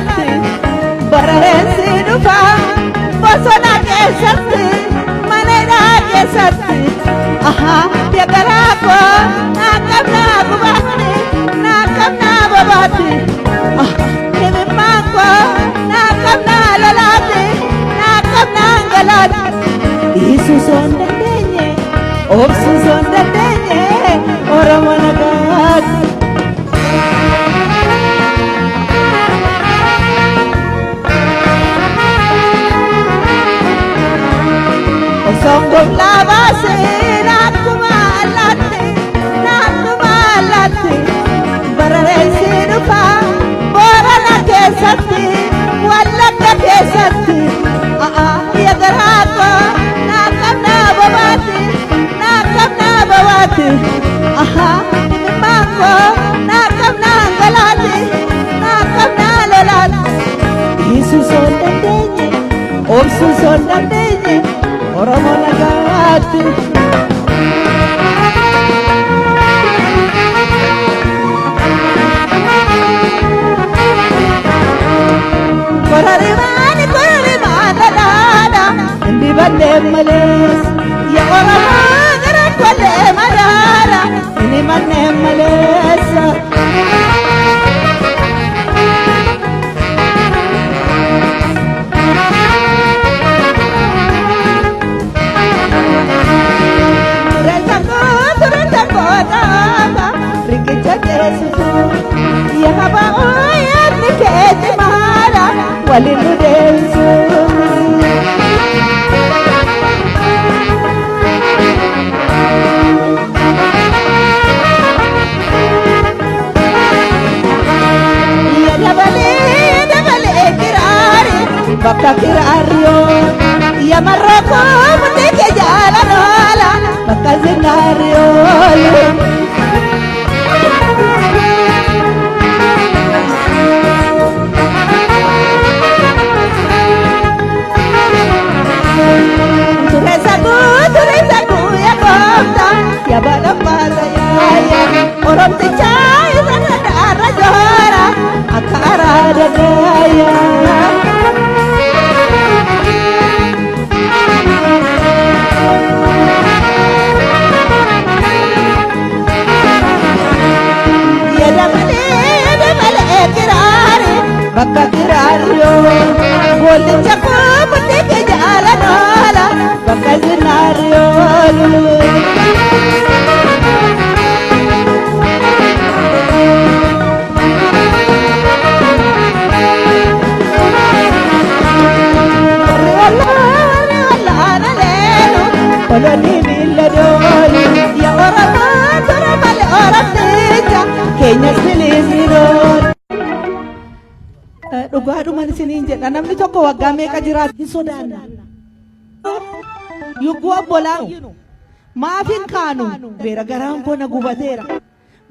alatti barareensi dhufa bosona keessatti manedhaa keessatti yagaraako naaqabnaa bubaatti naaqabnaa babaatti himimmaanko naaqabnaa lolaatti naaqabnaa galaatti dhiisuusoo hin dandeenye obsuusoo hin dandeenye Oromoo nagaatti. Songom labase nakuma alatti barareensi dhufa Boorana keessatti Wallagga keessatti yagaraako naaqabnaa babaatti himimmaanko naaqabnaa galaatti naaqabnaa lolaatti dhiisuusoo hin dandeenye obsuusoo hin dandeenye Oromoo nagaatti. Kororimaan lalaadha hindi ballee malees yaa Oromoo gara kollee madaadha inni manneen maleessa. Walinu densu ya dabale kirari bakka kirario ya maroko muteke jala nola bakka zinario ya bala bala ya Oromticha isana dara jora akara dagaya ya dabale kirari bakka kirario Gollicha ko mutike jala nola bakka zinario Oloni milladoli ya Oromoo tura male Oromticha keenya siliisiroon. Dhugaadhuman isiniin jedha namni tokko waggaa meeqa jiraatu hin sodaanna. Yugguu obbolaan maafin kaanu beera garaan koo na gubateera.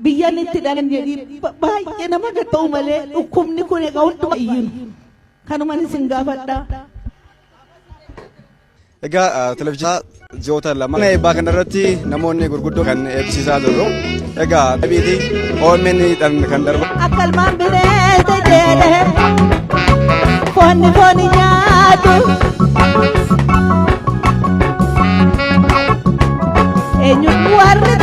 Biyyan itti dhalan jedhii baay'ee nama gatta'u malee dhukkubni kun egaa hunduma iyyinu. Kanuman isin gaafadha. Egaa televizyiinii ji'oota lama eebbaa kanarratti namoonni gurguddoo kan eebbisiisaa jiru. Egaa dhabiitii OMN kan darba. Akka ilmaan bineensa jedhee foonni nyaatu. Eenyuun warri